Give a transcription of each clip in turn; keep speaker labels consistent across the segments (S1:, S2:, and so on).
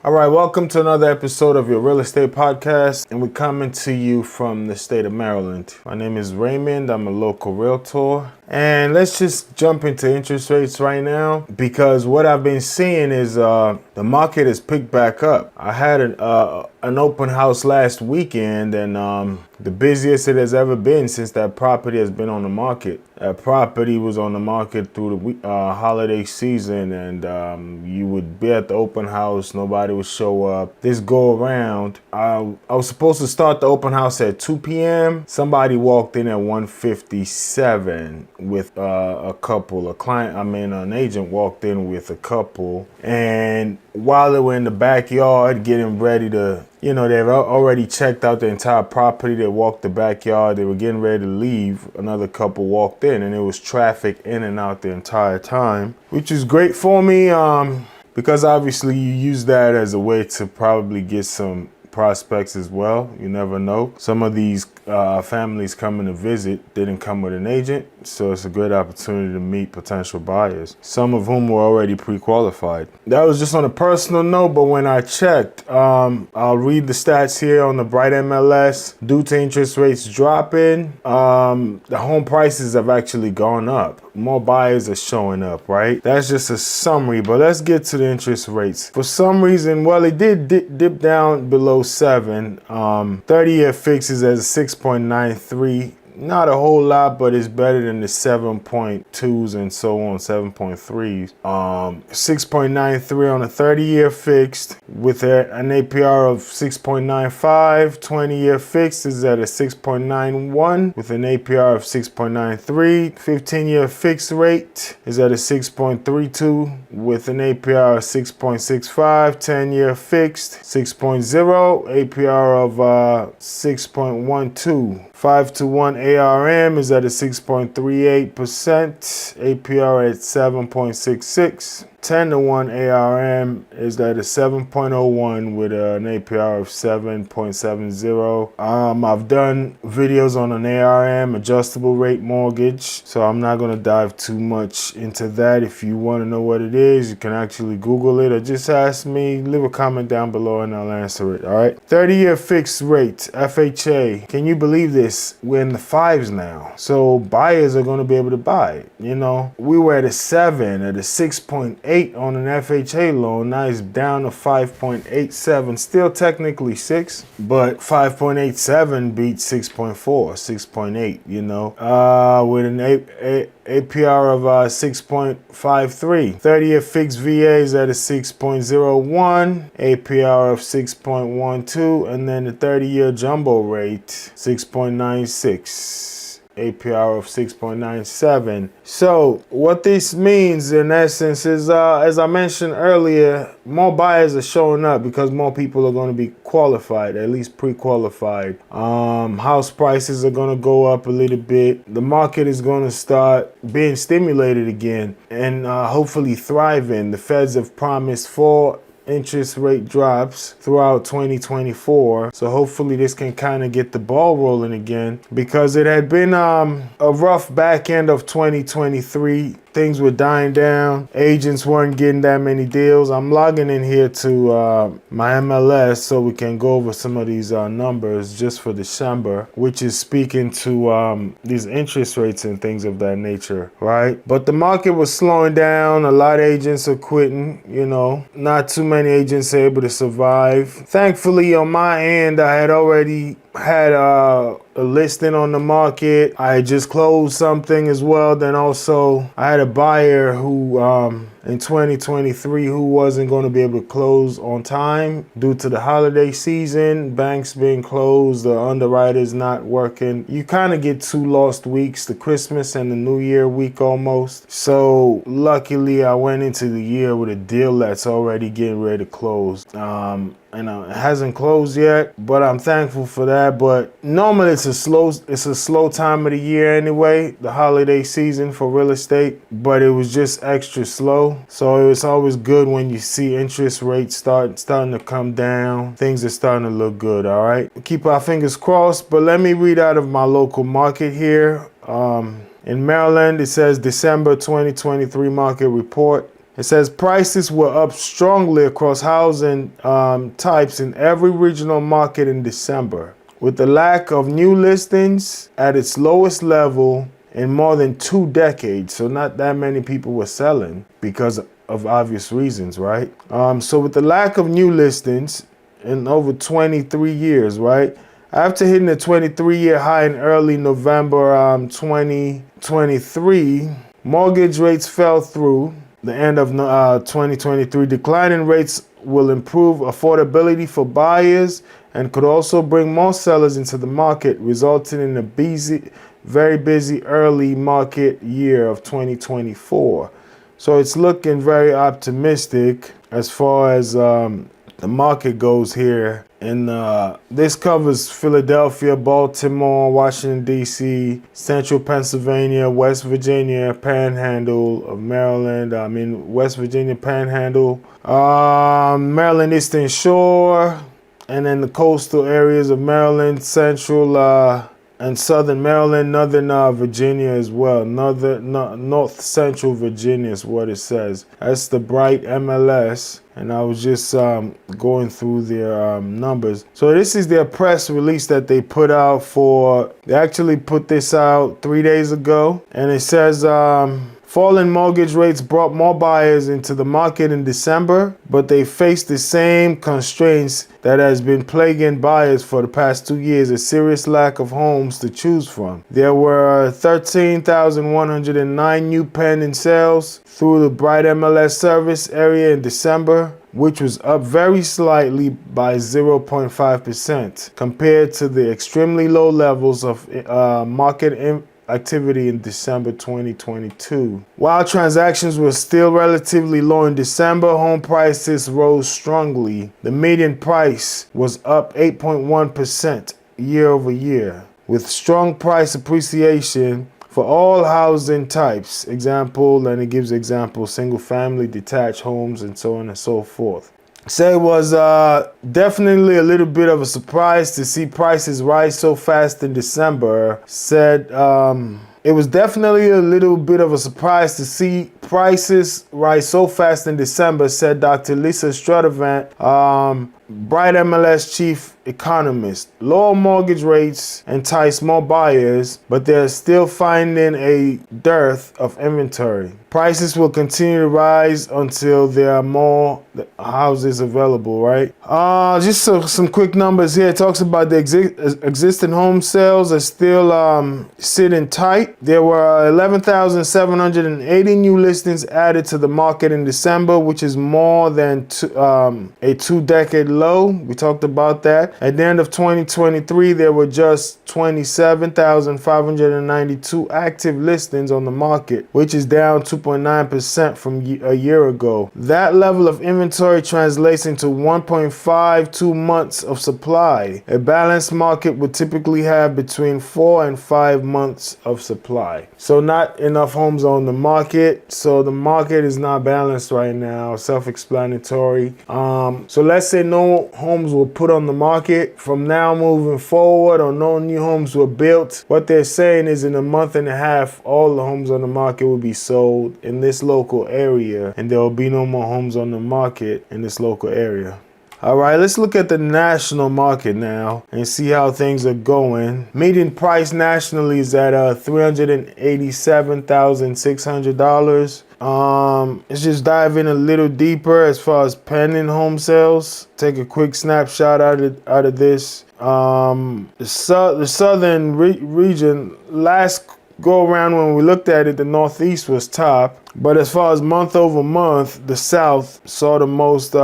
S1: All right, welcome to another episode of your real estate podcast, and we're coming to you from the state of Maryland. My name is Raymond. I'm a local realtor, and let's just jump into interest rates right now because what I've been seeing is the market has picked back up. I had an open house last weekend, and the busiest it has ever been since that property has been on the market. That property was on the market through the holiday season, and you would be at the open house, nobody would show up. This go around, I was supposed to start the open house at 2 p.m. Somebody walked in at 1:57 with an agent walked in with a couple, and while they were in the backyard getting ready to, they've already checked out the entire property. They walked the backyard. They were getting ready to leave. Another couple walked in, and it was traffic in and out the entire time, which is great for me because obviously you use that as a way to probably get some prospects as well. You never know. Some of these families coming to visit didn't come with an agent, so it's a great opportunity to meet potential buyers, some of whom were already pre-qualified. That was just on a personal note, but when I checked, I'll read the stats here on the Bright MLS. Due to interest rates dropping, the home prices have actually gone up. More buyers are showing up, right? That's just a summary, but let's get to the interest rates. For some reason, well, it did dip down below 7. 30-year fixes as a 6.93. Not a whole lot, but it's better than the 7.2s and so on, 7.3s. 6.93 on a 30-year fixed with an APR of 6.95. 20-year fixed is at a 6.91 with an APR of 6.93. 15-year fixed rate is at a 6.32 with an APR of 6.65. 10-year fixed 6.0, APR of 6.12. 5-to-1 ARM is at a 6.38%, APR at 7.66. 10-to-1 ARM is at a 7.01 with an APR of 7.70. I've done videos on an ARM, adjustable rate mortgage, so I'm not going to dive too much into that. If you want to know what it is, you can actually Google it or just ask me. Leave a comment down below and I'll answer it, all right? 30-year fixed rate, FHA. Can you believe this? We're in the 5s now, so buyers are going to be able to buy it. We were at a 7, at a 6.8 on an FHA loan. Now it's down to 5.87, still technically 6, but 5.87 beats 6.4, 6.8, with an APR of 6.53. 30-year fixed VA is at a 6.01, APR of 6.12, and then the 30-year jumbo rate 6.96. APR of 6.97. So what this means in essence is, as I mentioned earlier, more buyers are showing up because more people are going to be qualified, at least pre-qualified. House prices are going to go up a little bit. The market is going to start being stimulated again and hopefully thriving. The Feds have promised 4 interest rate drops throughout 2024, so hopefully this can kind of get the ball rolling again, because it had been a rough back end of 2023. Things were dying down. Agents weren't getting that many deals. I'm logging in here to my MLS so we can go over some of these numbers just for December, which is speaking to these interest rates and things of that nature, right? But the market was slowing down. A lot of agents are quitting, Not too many agents are able to survive. Thankfully, on my end, I had already had a listing on the market. I had just closed something as well. Then also I had a buyer who in 2023 who wasn't going to be able to close on time due to the holiday season, banks being closed, the underwriters not working. You kind of get 2 lost weeks, the Christmas and the New Year week almost. So luckily I went into the year with a deal that's already getting ready to close. It hasn't closed yet, but I'm thankful for that. But normally it's a slow time of the year anyway, the holiday season for real estate, but it was just extra slow. So it's always good when you see interest rates starting to come down. Things are starting to look good, all right? Keep our fingers crossed, but let me read out of my local market here. In Maryland, it says December 2023 market report. It says prices were up strongly across housing types in every regional market in December, with the lack of new listings at its lowest level in more than 2 decades. So not that many people were selling because of obvious reasons, right? So with the lack of new listings in over 23 years, right? After hitting a 23-year high in early November 2023, mortgage rates fell through the end of 2023. Declining rates will improve affordability for buyers and could also bring more sellers into the market, resulting in a very busy early market year of 2024. So it's looking very optimistic as far as the market goes here. And this covers Philadelphia, Baltimore, Washington, D.C., Central Pennsylvania, West Virginia, Panhandle of Maryland. West Virginia Panhandle, Maryland Eastern Shore, and then the coastal areas of Maryland, Central and Southern Maryland, Northern Virginia as well. North Central Virginia is what it says. That's the Bright MLS. And I was just going through their numbers. So this is their press release that they put out they actually put this out 3 days ago. And it says, falling mortgage rates brought more buyers into the market in December, but they faced the same constraints that has been plaguing buyers for the past 2 years, a serious lack of homes to choose from. There were 13,109 new pending sales through the Bright MLS service area in December, which was up very slightly by 0.5% compared to the extremely low levels of market activity in December 2022. While transactions were still relatively low in December, home prices rose strongly. The median price was up 8.1% year over year, with strong price appreciation for all housing types. Example, and it gives examples, single family, detached homes, and so on and so forth. So it was definitely a little bit of a surprise to see prices rise so fast in December. It was definitely a little bit of a surprise to see prices rise so fast in December, said Dr. Lisa Strudavant, Bright MLS chief economist. Lower mortgage rates entice more buyers, but they're still finding a dearth of inventory. Prices will continue to rise until there are more houses available, right? Just some quick numbers here. It talks about the existing home sales are still sitting tight. There were 11,780 new listings added to the market in December, which is more than a 2-decade low. We talked about that. At the end of 2023, there were just 27,592 active listings on the market, which is down 2.9% from a year ago. That level of inventory translates into 1.52 months of supply. A balanced market would typically have between 4 and 5 months of supply. So not enough homes on the market. So the market is not balanced right now. Self-explanatory. So let's say no homes were put on the market from now moving forward, or no new homes were built. What they're saying is in a month and a half, all the homes on the market will be sold in this local area, and there will be no more homes on the market in this local area. All right, let's look at the national market now and see how things are going. Median price nationally is at $387,600. Let's just dive in a little deeper as far as pending home sales. Take a quick snapshot out of this. The southern region, last go around when we looked at it, the Northeast was top. But as far as month over month, the South saw the most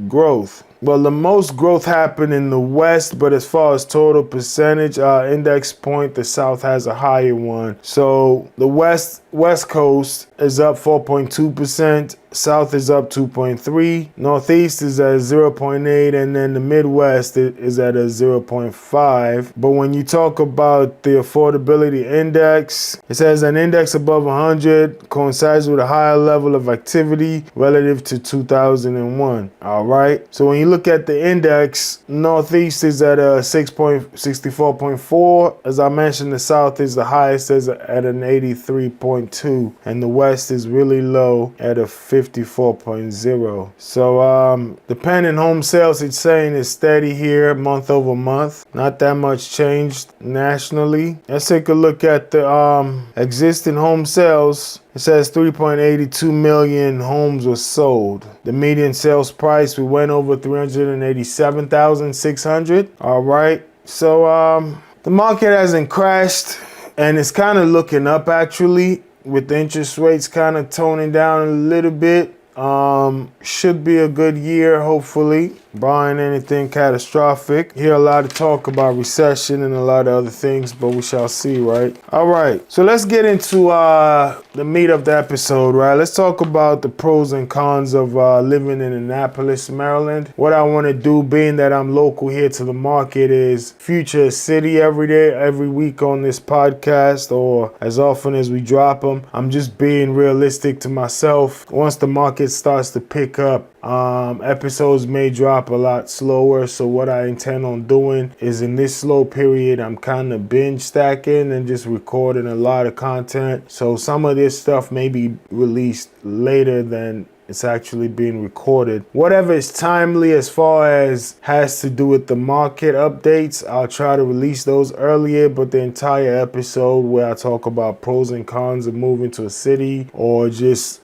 S1: growth. Well, the most growth happened in the West, but as far as total percentage index point, the South has a higher one. So the West Coast is up 4.2%, South is up 2.3%, Northeast is at 0.8%, and then the Midwest is at a 0.5%. But when you talk about the affordability index, it says an index above 100 coincides with a higher level of activity relative to 2001. All right. So when you look at the index, Northeast is at a 64.4. As I mentioned, the South is the highest at an 83.1. 50.2, and the West is really low at a 54.0. So the pending home sales, it's saying is steady here month over month. Not that much changed nationally. Let's take a look at the existing home sales. It says 3.82 million homes were sold. The median sales price, we went over 387,600. All right. So the market hasn't crashed, and it's kind of looking up actually, with the interest rates kind of toning down a little bit. Should be a good year, hopefully, barring anything catastrophic. Hear a lot of talk about recession and a lot of other things, but we shall see, right? All right, so let's get into the meat of the episode, right? Let's talk about the pros and cons of living in Annapolis, Maryland. What I want to do, being that I'm local here to the market, is feature a city every day, every week on this podcast, or as often as we drop them. I'm just being realistic to myself. Once the market starts to pick up, episodes may drop a lot slower. So what I intend on doing is, in this slow period, I'm kind of binge stacking and just recording a lot of content. So some of this stuff may be released later than it's actually being recorded. Whatever is timely as far as has to do with the market updates, I'll try to release those earlier, but the entire episode where I talk about pros and cons of moving to a city, or just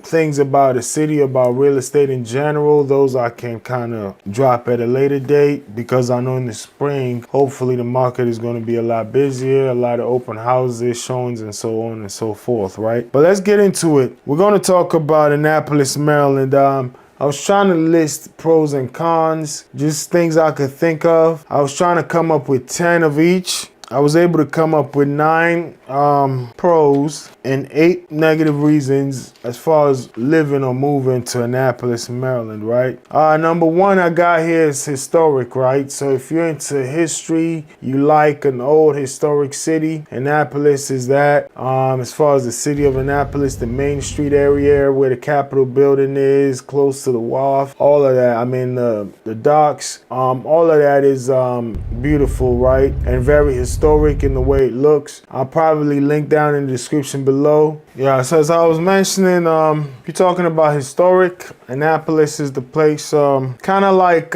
S1: things about a city, about real estate in general, those I can kind of drop at a later date, because I know in the spring, hopefully the market is going to be a lot busier, a lot of open houses, showings, and so on and so forth, right? But let's get into it. We're going to talk about Annapolis, Maryland. I was trying to list pros and cons, just things I could think of. I was trying to come up with 10 of each. I was able to come up with 9 pros and 8 negative reasons as far as living or moving to Annapolis, Maryland, right? Number 1 I got here is historic, right? So if you're into history, you like an old historic city, Annapolis is that. As far as the city of Annapolis, the Main Street area where the Capitol building is, close to the wharf, all of that, I mean the docks, all of that is beautiful, right? And very historic in the way it looks. I'll probably link down in the description below. Yeah, so as I was mentioning, if you're talking about historic, Annapolis is the place. Kind of like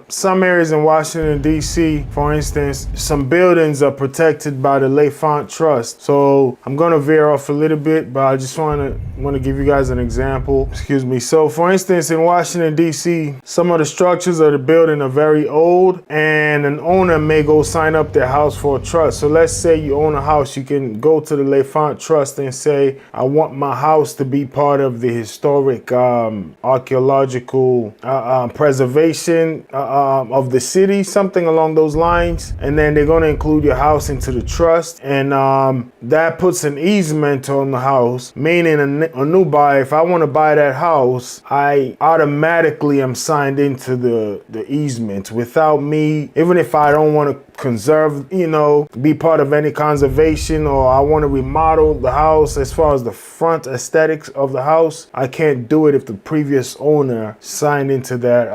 S1: some areas in Washington, D.C., for instance, some buildings are protected by the Lakefront Trust. So I'm going to veer off a little bit, but I just want to give you guys an example. Excuse me. So for instance, in Washington, D.C., some of the structures of the building are very old, and an owner may go sign up their house for a trust. So let's say you own a house, you can go to the Lakefront Trust and say, I want my house to be part of the historic archaeological preservation of the city, something along those lines. And then they're going to include your house into the trust. And that puts an easement on the house, meaning a new buyer, if I want to buy that house, I automatically am signed into the easement without me, even if I don't want to conserve, be part of any conservation, or I want to remodel the house as far as the front aesthetics of the house, I can't do it if the previous owner signed into that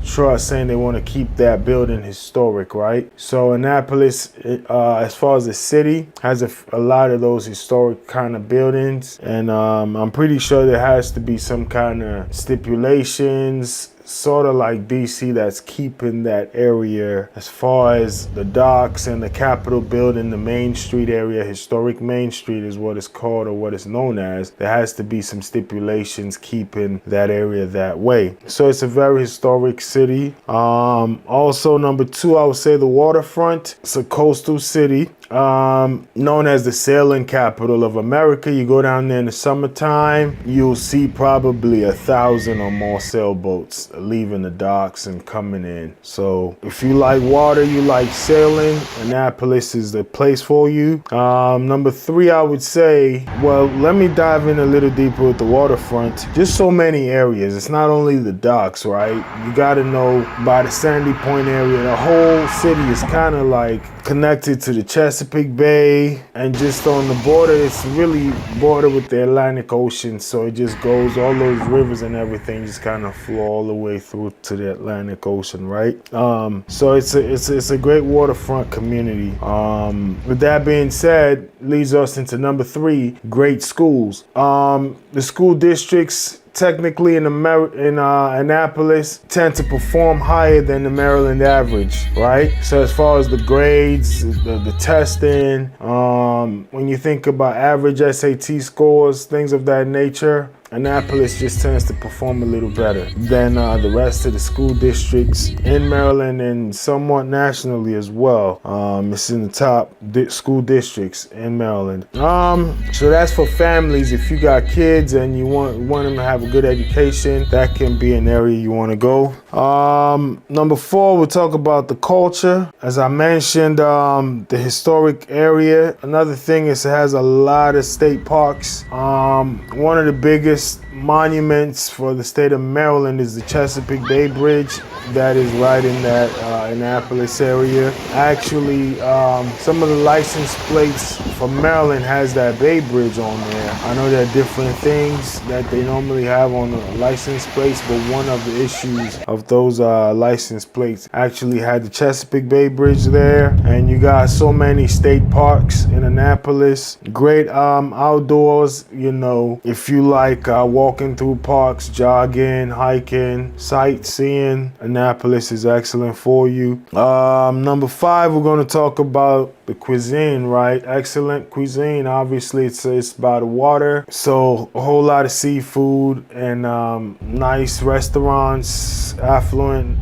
S1: trust saying they want to keep that building historic, right? So Annapolis, as far as the city, has a lot of those historic kind of buildings, and I'm pretty sure there has to be some kind of stipulations, sort of like DC, that's keeping that area as far as the docks and the Capitol building, the Main Street area. Historic Main Street is what it's called, or what it's known as. There has to be some stipulations keeping that area that way. So it's a very historic city. Also, number 2, I would say the waterfront. It's a coastal city, known as the sailing capital of America. You go down there in the summertime, you'll see probably 1,000 or more sailboats leaving the docks and coming in. So if you like water, you like sailing, Annapolis is the place for you. Number 3, I would say, well, let me dive in a little deeper with the waterfront. Just so many areas. It's not only the docks, right? You got to know by the Sandy Point area, the whole city is kind of like connected to the Chesapeake Bay, and just on the border, it's really border with the Atlantic Ocean. So it just goes, all those rivers and everything just kind of flow all the way through to the Atlantic Ocean, right? So it's a great waterfront community. With that being said, leads us into number 3, great schools. The school districts technically in Annapolis tend to perform higher than the Maryland average, right? So as far as the grades, the testing, when you think about average SAT scores, things of that nature, Annapolis just tends to perform a little better than the rest of the school districts in Maryland and somewhat nationally as well. It's in the top school districts in Maryland. So that's for families. If you got kids and you want them to have a good education, that can be an area you want to go. Number 4, we'll talk about the culture. As I mentioned, the historic area. Another thing is it has a lot of state parks. One of the biggest monuments for the state of Maryland is the Chesapeake Bay Bridge that is right in that Annapolis area. Actually, some of the license plates for Maryland has that Bay Bridge on there. I know there are different things that they normally have on the license plates, but one of the issues of those license plates actually had the Chesapeake Bay Bridge there. And you got so many state parks in Annapolis. Great outdoors, you know, if you like walking through parks, jogging, hiking, sightseeing, Annapolis is excellent for you. Number 5, we're going to talk about the cuisine, right? Excellent cuisine. Obviously, it's by the water, so a whole lot of seafood and nice restaurants, affluent,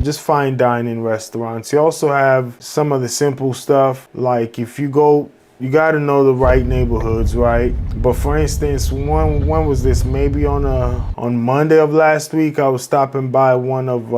S1: just fine dining restaurants. You also have some of the simple stuff, like if you go, you got to know the right neighborhoods, right? But for instance, when was this? Maybe on Monday of last week, I was stopping by one of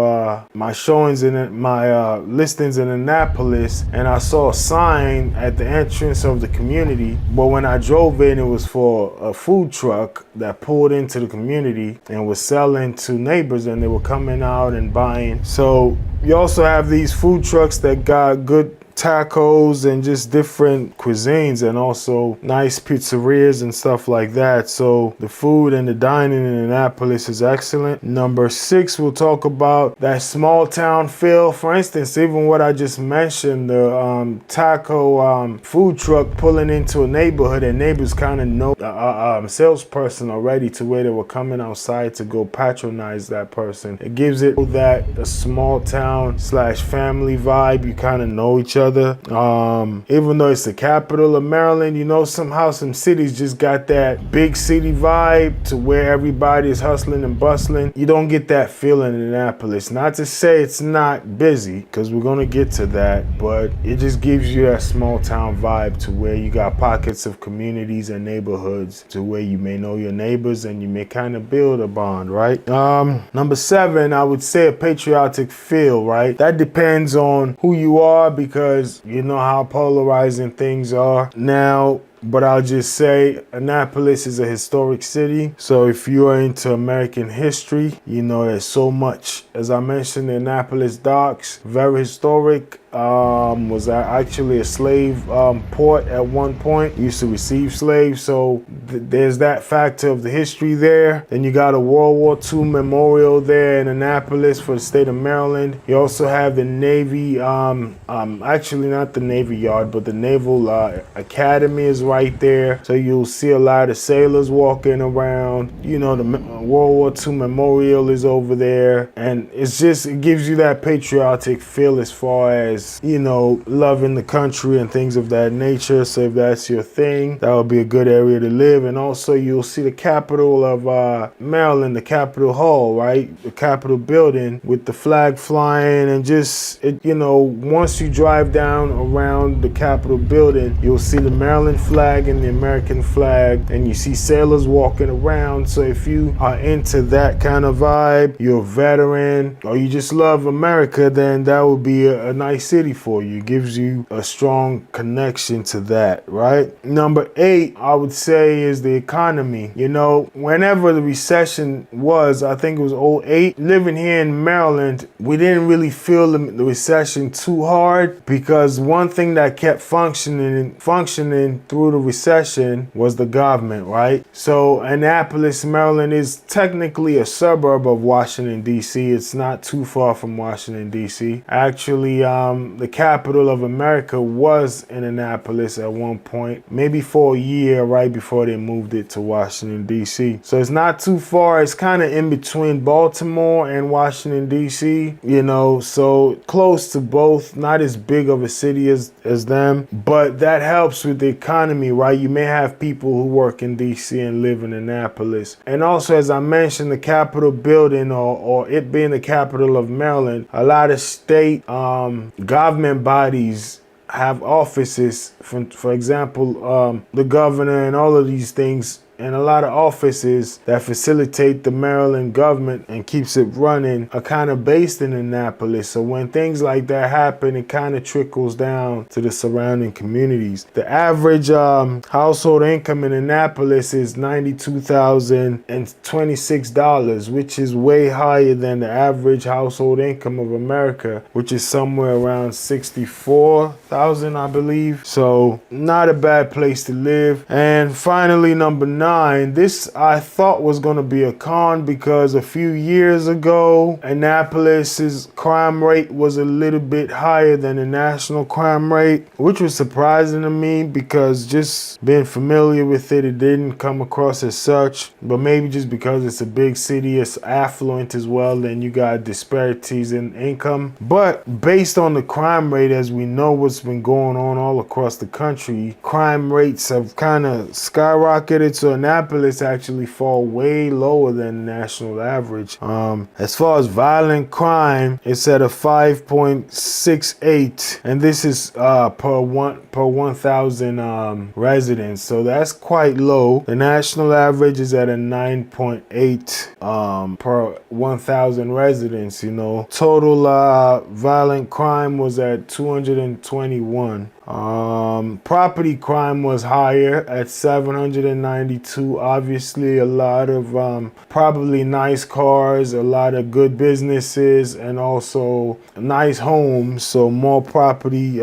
S1: my showings my listings in Annapolis, and I saw a sign at the entrance of the community. But when I drove in, it was for a food truck that pulled into the community and was selling to neighbors, and they were coming out and buying. So you also have these food trucks that got good tacos and just different cuisines, and also nice pizzerias and stuff like that. So the food and the dining in Annapolis is excellent. Number 6, we'll talk about that small town feel. For instance, even what I just mentioned, the taco food truck pulling into a neighborhood, and neighbors kind of know a salesperson already, to where they were coming outside to go patronize that person. It gives it that a small town / family vibe. You kind of know each other. Even though it's the capital of Maryland, you know, somehow some cities just got that big city vibe to where everybody is hustling and bustling. You don't get that feeling in Annapolis. Not to say it's not busy, because we're going to get to that, but it just gives you that small town vibe to where you got pockets of communities and neighborhoods to where you may know your neighbors and you may kind of build a bond, right? Number 7, I would say a patriotic feel, right? That depends on who you are, because you know how polarizing things are now. But I'll just say Annapolis is a historic city. So if you are into American history, you know there's so much. As I mentioned, the Annapolis docks, very historic. Was actually a slave port at one point. Used to receive slaves. So there's that factor of the history there. Then you got a World War II memorial there in Annapolis for the state of Maryland. You also have the Navy, actually not the Navy Yard, but the Naval Academy is right there. So you'll see a lot of sailors walking around. You know, the World War II memorial is over there. And it gives you that patriotic feel as far as, you know, loving the country and things of that nature. So if that's your thing, that would be a good area to live. And also you'll see the capital of Maryland, the Capitol Hall, right? The Capitol building with the flag flying, and just, you know, once you drive down around the Capitol building, you'll see the Maryland flag and the American flag, and you see sailors walking around. So if you are into that kind of vibe, you're a veteran, or you just love America, then that would be a nice city for you. It gives you a strong connection to that, right? Number 8, I would say, is the economy. You know, whenever the recession was, I think it was '08, living here in Maryland, we didn't really feel the recession too hard, because one thing that kept functioning through the recession was the government, right? So Annapolis, Maryland is technically a suburb of Washington, D.C. It's not too far from Washington, D.C. Actually, the capital of America was in Annapolis at one point, maybe for a year right before they moved it to Washington, D.C. So it's not too far. It's kind of in between Baltimore and Washington, D.C., you know, so close to both, not as big of a city as them, but that helps with the economy, right? You may have people who work in D.C. and live in Annapolis. And also, as I mentioned, the Capitol building, or it being the capital of Maryland, a lot of state government bodies have offices, for example, the governor and all of these things, and a lot of offices that facilitate the Maryland government and keeps it running are kind of based in Annapolis. So when things like that happen, it kind of trickles down to the surrounding communities. The average household income in Annapolis is $92,026, which is way higher than the average household income of America, which is somewhere around 64,000, I believe. So not a bad place to live. And finally, number 9, this I thought was going to be a con, because a few years ago, Annapolis's crime rate was a little bit higher than the national crime rate, which was surprising to me, because just being familiar with it, it didn't come across as such. But maybe just because it's a big city, it's affluent as well, and you got disparities in income. But based on the crime rate, as we know what's been going on all across the country, crime rates have kind of skyrocketed. So Annapolis actually fall way lower than the national average. As far as violent crime, it's at a 5.68, and this is per 1,000 residents. So that's quite low. The national average is at a 9.8 per 1,000 residents. You know, total violent crime was at 221. Property crime was higher at 792. Obviously, a lot of probably nice cars, a lot of good businesses, and also nice homes. So more property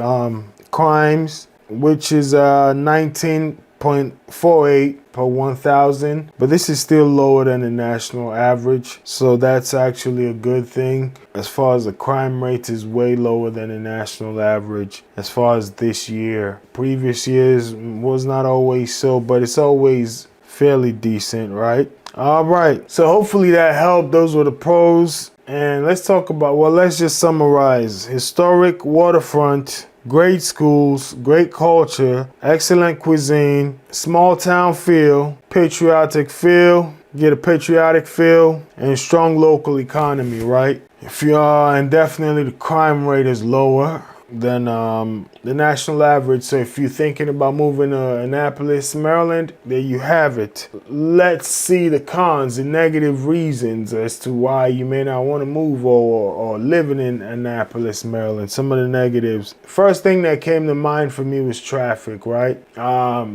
S1: crimes, which is 19.48 per 1,000, but this is still lower than the national average, so that's actually a good thing. As far as the crime rate is way lower than the national average as far as this year. Previous years was not always so, but it's always fairly decent, right? All right, so hopefully that helped. Those were the pros, and let's talk about, well, let's just summarize. Historic waterfront, great schools, great culture, excellent cuisine, small town feel, patriotic feel, get a patriotic feel, and strong local economy, right? If you are, and definitely the crime rate is lower than the national average. So if you're thinking about moving to Annapolis, Maryland, there you have it. Let's see the cons, the negative reasons as to why you may not want to move or living in Annapolis, Maryland. Some of the negatives. First thing that came to mind for me was traffic, right?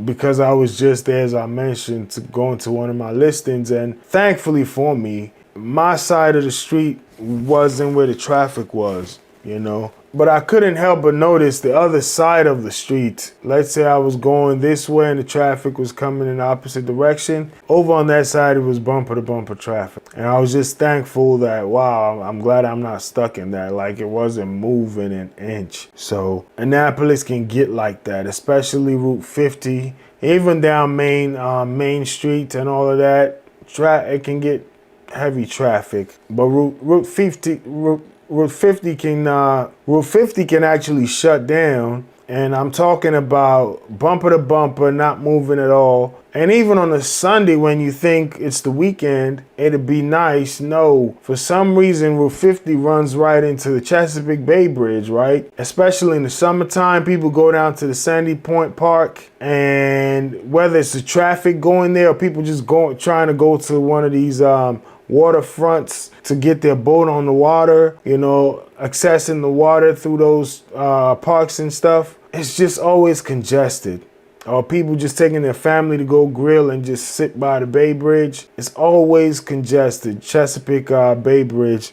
S1: Because I was just there, as I mentioned, going to one of my listings, and thankfully for me, my side of the street wasn't where the traffic was, you know. But I couldn't help but notice the other side of the street. Let's say I was going this way and the traffic was coming in the opposite direction. Over on that side, it was bumper to bumper traffic. And I was just thankful that, wow, I'm glad I'm not stuck in that. Like, it wasn't moving an inch. So Annapolis can get like that, especially Route 50, even down Main Street and all of that. It can get heavy traffic. But Route 50 can actually shut down, and I'm talking about bumper to bumper, not moving at all. And even on a Sunday when you think it's the weekend, it'd be nice. No, for some reason, Route 50 runs right into the Chesapeake Bay Bridge, right? Especially in the summertime, people go down to the Sandy Point Park, and whether it's the traffic going there or people just trying to go to one of these waterfronts to get their boat on the water, you know, accessing the water through those parks and stuff. It's just always congested. Or people just taking their family to go grill and just sit by the Bay Bridge. It's always congested. Chesapeake Bay Bridge.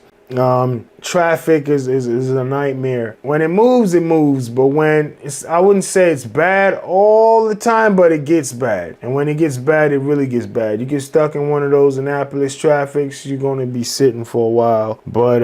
S1: Traffic is a nightmare. When it moves, but when I wouldn't say it's bad all the time, but it gets bad. And when it gets bad, it really gets bad. You get stuck in one of those Annapolis traffics, you're gonna be sitting for a while. But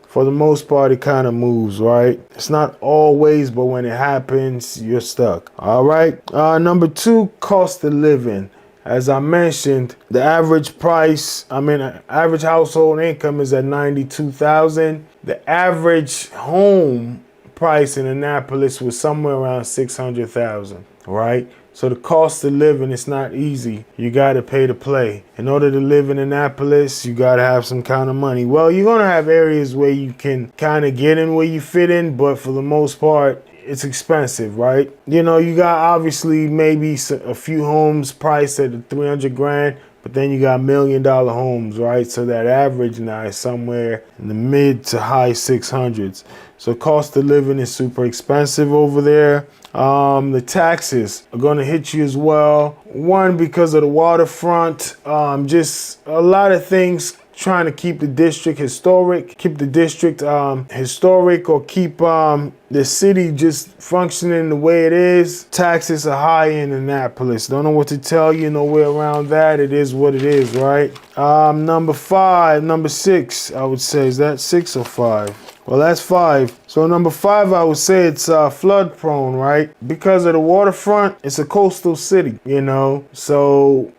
S1: for the most part, it kind of moves, right? It's not always, but when it happens, you're stuck. All right. Number 2, cost of living. As I mentioned, the average average household income is at $92,000. The average home price in Annapolis was somewhere around $600,000, right? So the cost of living is not easy. You got to pay to play. In order to live in Annapolis, you got to have some kind of money. Well, you're going to have areas where you can kind of get in where you fit in, but for the most part, it's expensive, right? You know, you got obviously maybe a few homes priced at $300,000, but then you got $1 million homes, right? So that average now is somewhere in the mid to high 600s. So cost of living is super expensive over there. The taxes are going to hit you as well. One, because of the waterfront, just a lot of things trying to keep the district historic, or keep the city just functioning the way it is. Taxes are high in Annapolis. Don't know what to tell you, no way around that. It is what it is, right? Number 6, I would say. Is that 6 or 5? Well, that's 5. So number 5, I would say it's flood prone, right? Because of the waterfront, it's a coastal city, you know? So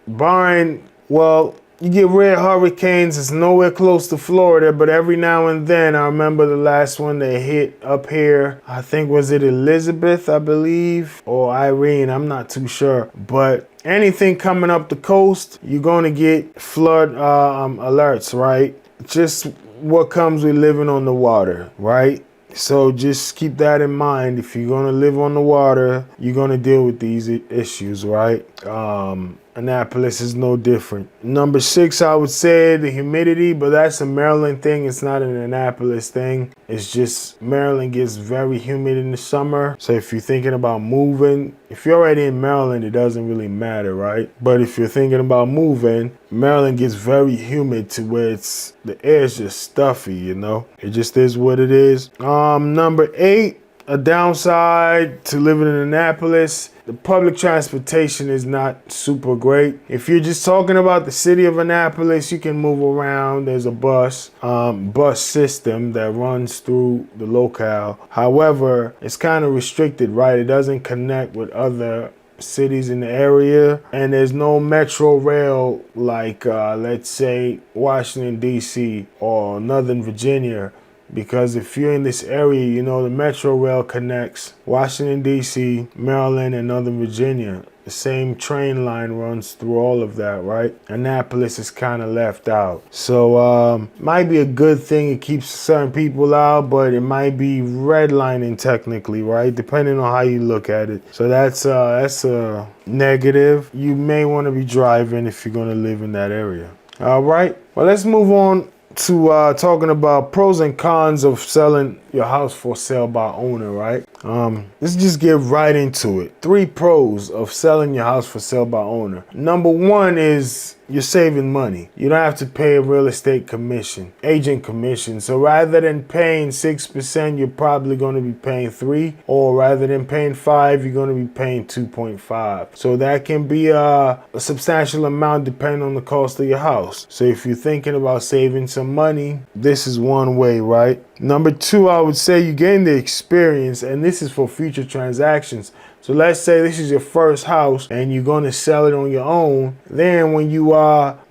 S1: you get rare hurricanes. It's nowhere close to Florida, but every now and then, I remember the last one they hit up here. I think, was it Elizabeth, I believe, or Irene? I'm not too sure. But anything coming up the coast, you're going to get flood alerts, right? Just what comes with living on the water, right? So just keep that in mind. If you're going to live on the water, you're going to deal with these issues, right? Annapolis is no different. Number 6, I would say the humidity, but that's a Maryland thing. It's not an Annapolis thing. It's just Maryland gets very humid in the summer. So if you're thinking about moving, if you're already in Maryland, it doesn't really matter, right? But if you're thinking about moving, Maryland gets very humid to where the air is just stuffy, you know? It just is what it is. Number 8, a downside to living in Annapolis, the public transportation is not super great. If you're just talking about the city of Annapolis, you can move around. There's a bus system that runs through the locale. However, it's kind of restricted, right? It doesn't connect with other cities in the area, and there's no metro rail like let's say Washington DC or Northern Virginia. Because if you're in this area, you know, the Metro Rail connects Washington, D.C., Maryland, and Northern Virginia. The same train line runs through all of that, right? Annapolis is kind of left out. So might be a good thing. It keeps certain people out, but it might be redlining technically, right? Depending on how you look at it. So that's a negative. You may want to be driving if you're going to live in that area. All right. Well, let's move on to talking about pros and cons of selling your house for sale by owner, right? Let's just get right into it. 3 pros of selling your house for sale by owner. Number 1 is you're saving money. You don't have to pay a real estate commission, agent commission. So rather than paying 6%, you're probably going to be paying 3%, or rather than paying 5%, you're going to be paying 2.5%. So that can be a substantial amount depending on the cost of your house. So if you're thinking about saving some money, this is one way, right? Number 2, I would say you gain the experience, and this is for future transactions. So let's say this is your first house and you're going to sell it on your own. Then when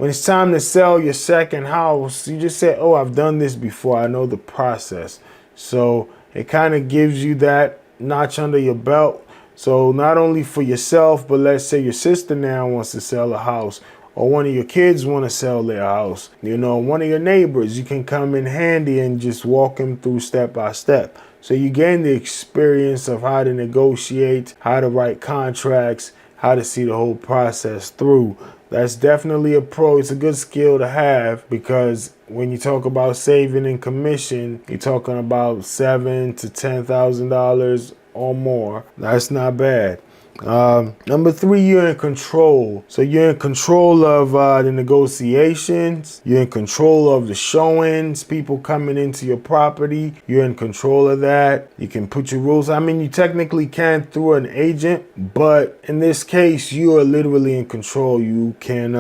S1: it's time to sell your second house, you just say, oh, I've done this before. I know the process. So it kind of gives you that notch under your belt. So not only for yourself, but let's say your sister now wants to sell a house, or one of your kids want to sell their house. You know, one of your neighbors, you can come in handy and just walk them through step by step. So you gain the experience of how to negotiate, how to write contracts, how to see the whole process through. That's definitely a pro. It's a good skill to have, because when you talk about saving in commission, you're talking about $7,000 to $10,000 or more. That's not bad. Number 3, you're in control. So you're in control of the negotiations. You're in control of the showings, people coming into your property. You're in control of that. You can put your rules. I mean, you technically can through an agent, but in this case, you are literally in control. You can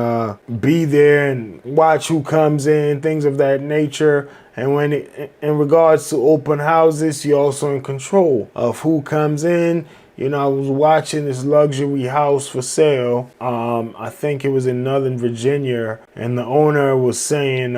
S1: be there and watch who comes in, things of that nature. And when in regards to open houses, you're also in control of who comes in. You know, I was watching this luxury house for sale. I think it was in Northern Virginia, and the owner was saying,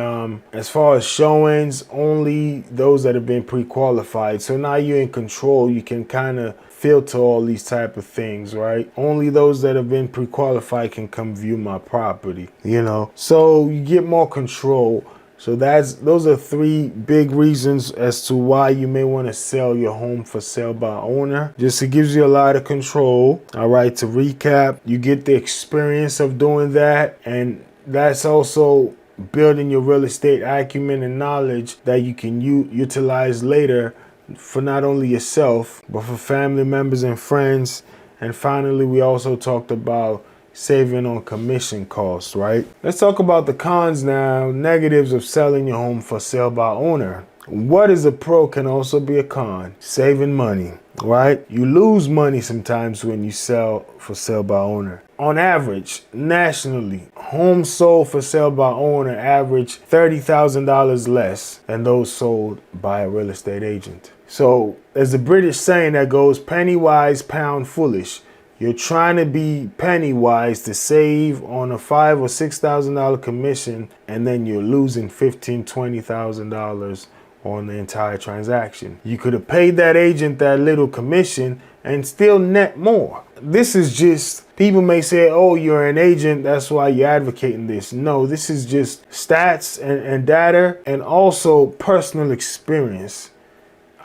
S1: as far as showings, only those that have been pre-qualified. So now you're in control. You can kind of filter all these type of things, right? Only those that have been pre-qualified can come view my property, you know? So you get more control. So those are 3 big reasons as to why you may want to sell your home for sale by owner. Just it gives you a lot of control. All right, to recap, you get the experience of doing that, and that's also building your real estate acumen and knowledge that you can utilize later for not only yourself, but for family members and friends. And finally, we also talked about saving on commission costs, right? Let's talk about the cons now, negatives of selling your home for sale by owner. What is a pro can also be a con. Saving money, right? You lose money sometimes when you sell for sale by owner. On average, nationally, homes sold for sale by owner average $30,000 less than those sold by a real estate agent. So there's a British saying that goes, penny wise, pound foolish. You're trying to be penny wise to save on a $5,000 or $6,000 commission, and then you're losing $15,000, $20,000 on the entire transaction. You could have paid that agent that little commission and still net more. This is just, people may say, oh, you're an agent, that's why you're advocating this. No, this is just stats and data, and also personal experience.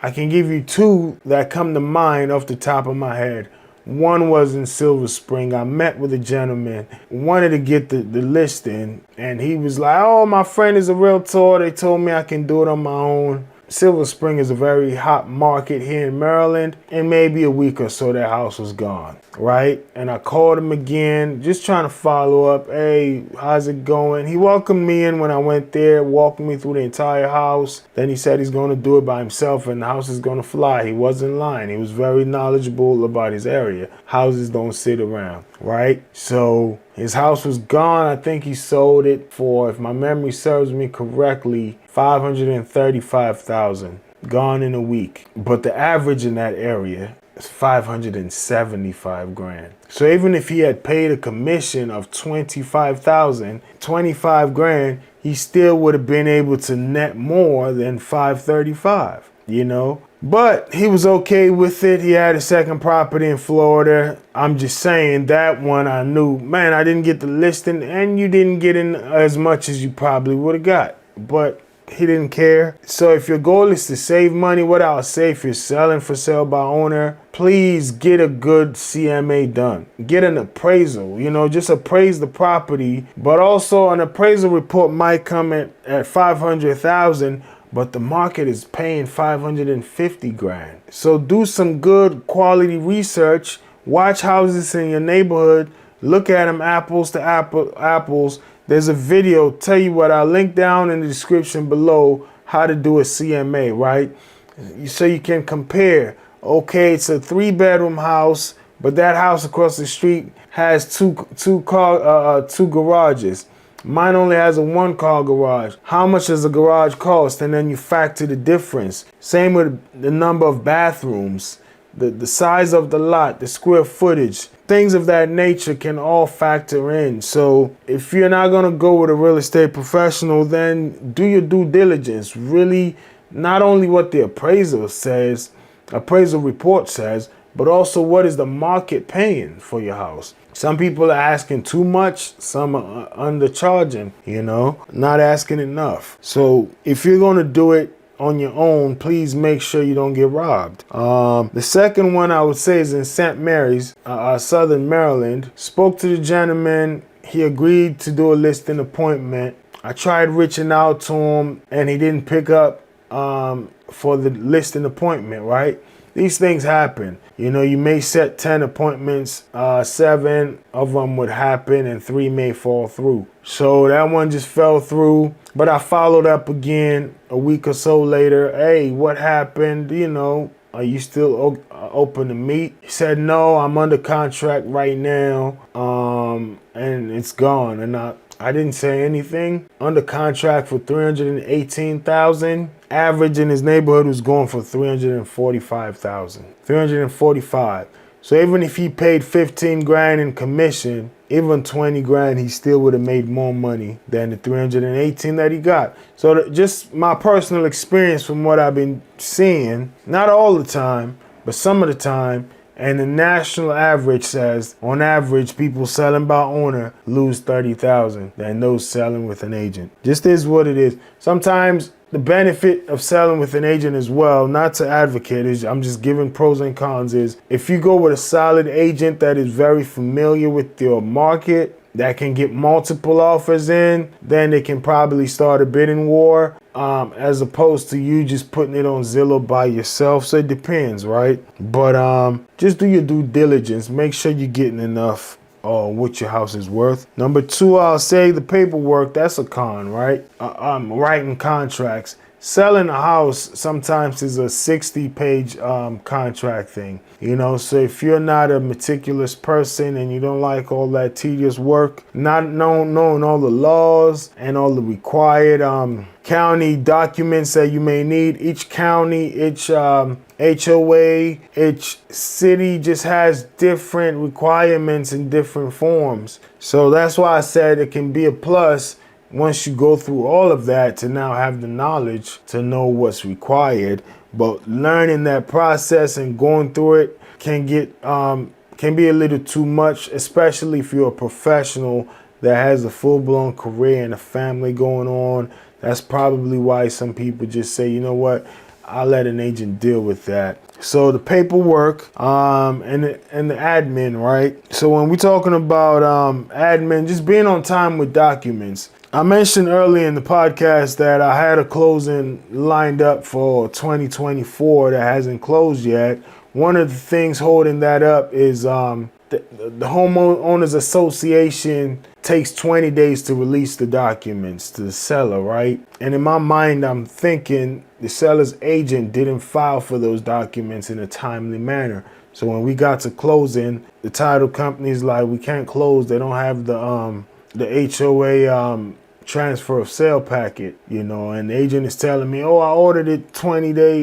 S1: I can give you 2 that come to mind off the top of my head. One was in Silver Spring. I met with a gentleman, wanted to get the listing, and he was like, oh, my friend is a realtor. They told me I can do it on my own. Silver Spring is a very hot market here in Maryland. In maybe a week or so, that house was gone, right? And I called him again, just trying to follow up. Hey, how's it going? He welcomed me in when I went there, walked me through the entire house. Then he said he's going to do it by himself and the house is going to fly. He wasn't lying. He was very knowledgeable about his area. Houses don't sit around, right? So his house was gone. I think he sold it for, if my memory serves me correctly, $535,000, gone in a week. But the average in that area is $575,000. So even if he had paid a commission of $25,000, $25,000, he still would have been able to net more than $535,000, you know? But he was okay with it. He had a second property in Florida. I'm just saying that one I knew, man, I didn't get the listing and you didn't get in as much as you probably would have got. But he didn't care. So if your goal is to save money, what I'll say, if you're selling for sale by owner, please get a good CMA done. Get an appraisal, you know, just appraise the property. But also an appraisal report might come at $500,000, but the market is paying $550,000. So do some good quality research. Watch houses in your neighborhood. Look at them apples to apples. There's a video, tell you what, I'll link down in the description below how to do a CMA, right? So you can compare. Okay, it's a 3-bedroom house, but that house across the street has two garages. Mine only has a 1-car garage. How much does the garage cost? And then you factor the difference. Same with the number of bathrooms, the size of the lot, the square footage. Things of that nature can all factor in. So if you're not going to go with a real estate professional, then do your due diligence. Really, not only what the appraisal report says, but also what is the market paying for your house. Some people are asking too much, some are undercharging, you know, not asking enough. So if you're going to do it on your own, please make sure you don't get robbed. The second one I would say is in St. Mary's, Southern Maryland. Spoke to the gentleman. he agreed to do a listing appointment. I tried reaching out to him and he didn't pick up for the listing appointment, right? These things happen. You know, you may set 10 appointments, 7 of them would happen and 3 may fall through. So that one just fell through. But I followed up again a week or so later. Hey, what happened? You know, are you still open to meet? He said, no, I'm under contract right now. And it's gone. And I didn't say anything. Under contract for $318,000. Average in his neighborhood was going for $345,000. $345,000. So even if he paid 15 grand in commission, even 20 grand, he still would have made more money than the 318 that he got. So just my personal experience from what I've been seeing, not all the time, but some of the time, and the national average says, on average, people selling by owner lose $30,000 than those selling with an agent. Just is what it is. Sometimes the benefit of selling with an agent as well, not to advocate, I'm just giving pros and cons, is if you go with a solid agent that is very familiar with your market, that can get multiple offers in, then they can probably start a bidding war, as opposed to you just putting it on Zillow by yourself. So it depends, right? But just do your due diligence. Make sure you're getting enough what your house is worth. Number 2, I'll say the paperwork. That's a con, right? Writing contracts. Selling a house sometimes is a 60-page contract thing. You know, so if you're not a meticulous person and you don't like all that tedious work, not knowing all the laws and all the required county documents that you may need, each county, each HOA, each city just has different requirements in different forms. So that's why I said it can be a plus once you go through all of that to now have the knowledge to know what's required. But learning that process and going through it can be a little too much, especially if you're a professional that has a full-blown career and a family going on. That's probably why some people just say, you know what, I'll let an agent deal with that. So the paperwork and the admin, right? So when we're talking about admin, just being on time with documents. I mentioned earlier in the podcast that I had a closing lined up for 2024 that hasn't closed yet. One of the things holding that up is the homeowners association takes 20 days to release the documents to the seller, right? And in my mind, I'm thinking the seller's agent didn't file for those documents in a timely manner. So when we got to closing, the title company's like, we can't close. They don't have the HOA transfer of sale packet, you know, and the agent is telling me, oh, I ordered it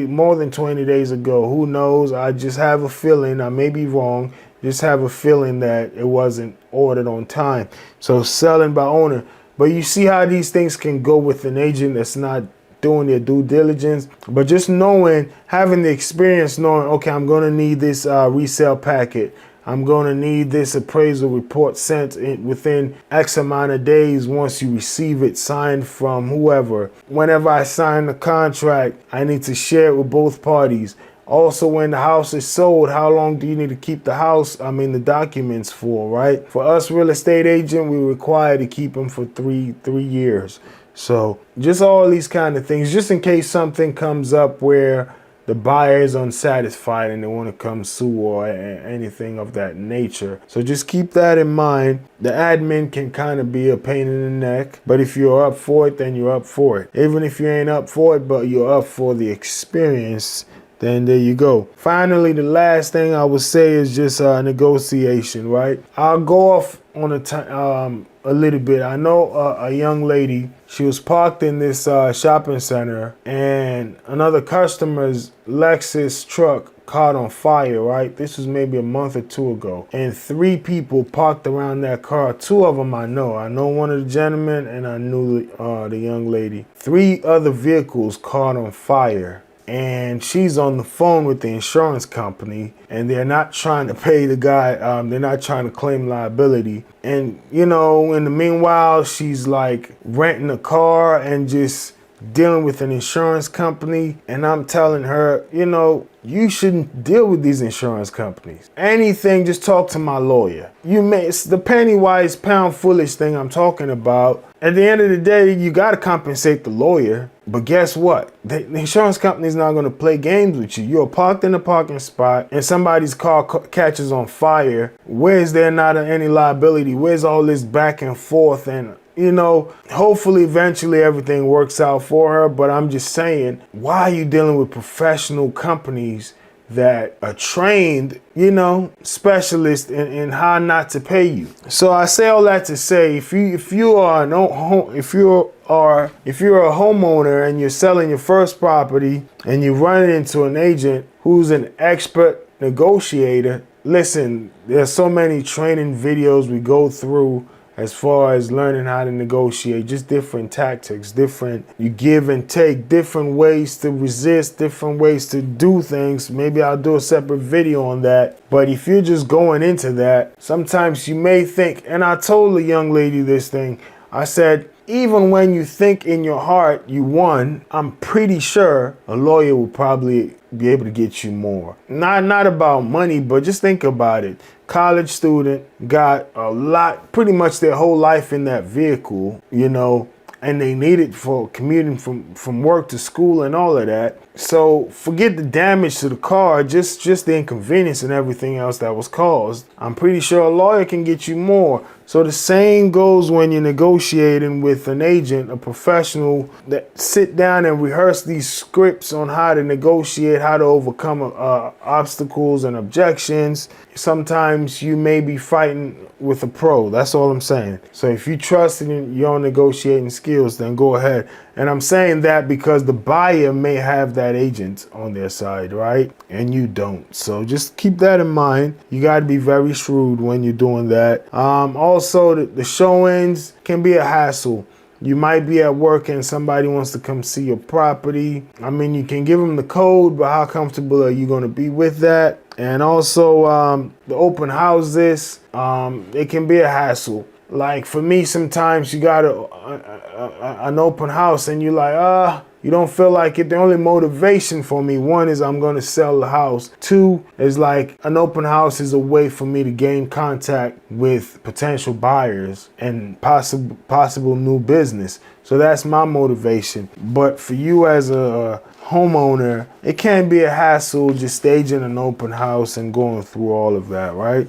S1: more than 20 days ago. Who knows? I just have a feeling, I may be wrong, just have a feeling that it wasn't ordered on time. So selling by owner. But you see how these things can go with an agent that's not doing their due diligence. But just having the experience, knowing, okay, I'm going to need this resale packet. I'm going to need this appraisal report sent within X amount of days once you receive it signed from whoever. Whenever I sign the contract, I need to share it with both parties. Also, when the house is sold, how long do you need to keep the documents for, right? For us real estate agent, we're required to keep them for three years. So just all these kind of things, just in case something comes up where the buyer is unsatisfied and they want to come sue or anything of that nature. So just keep that in mind. The admin can kind of be a pain in the neck, but if you're up for it, then you're up for it. Even if you ain't up for it, but you're up for the experience, then there you go. Finally, the last thing I would say is just negotiation, right? I'll go off on a little bit. I know a young lady, she was parked in this shopping center and another customer's Lexus truck caught on fire, right? This was maybe a month or 2 ago. And 3 people parked around that car. 2 of them I know. I know one of the gentlemen and I knew the young lady. 3 other vehicles caught on fire. And she's on the phone with the insurance company and they're not trying to pay the guy. They're not trying to claim liability. And, you know, in the meanwhile, she's like renting a car and just dealing with an insurance company, and I'm telling her, you shouldn't deal with these insurance companies. Anything, just talk to my lawyer. It's the penny wise, pound foolish thing I'm talking about. At the end of the day, you got to compensate the lawyer. But guess what? The insurance company's not going to play games with you. You're parked in a parking spot and somebody's car catches on fire. Where's there not any liability? Where's all this back and forth? And hopefully eventually everything works out for her. But I'm just saying, why are you dealing with professional companies that are trained, specialists in how not to pay you? So I say all that to say, if you're a homeowner and you're selling your first property and you run into an agent who's an expert negotiator, listen, there's so many training videos we go through as far as learning how to negotiate, just different tactics, you give and take, different ways to resist, different ways to do things. Maybe I'll do a separate video on that. But if you're just going into that, sometimes you may think, and I told the young lady this thing, I said, even when you think in your heart you won, I'm pretty sure a lawyer will probably be able to get you more. Not about money, but just think about it. College student got a lot, pretty much their whole life in that vehicle, and they need it for commuting from work to school and all of that. So forget the damage to the car, just the inconvenience and everything else that was caused. I'm pretty sure a lawyer can get you more. So the same goes when you're negotiating with an agent, a professional that sit down and rehearse these scripts on how to negotiate, how to overcome obstacles and objections. Sometimes you may be fighting with a pro. That's all I'm saying. So if you trust in your own negotiating skills, then go ahead. And I'm saying that because the buyer may have that agent on their side, right? And you don't. So just keep that in mind. You got to be very shrewd when you're doing that. Also, the showings can be a hassle. You might be at work and somebody wants to come see your property. I mean, you can give them the code, but how comfortable are you going to be with that? And also, the open houses, it can be a hassle. Like for me, sometimes you got an open house and you're like, you don't feel like it. The only motivation for me, one is I'm going to sell the house. Two is like an open house is a way for me to gain contact with potential buyers and possible new business. So that's my motivation. But for you as a homeowner, it can be a hassle just staging an open house and going through all of that, right?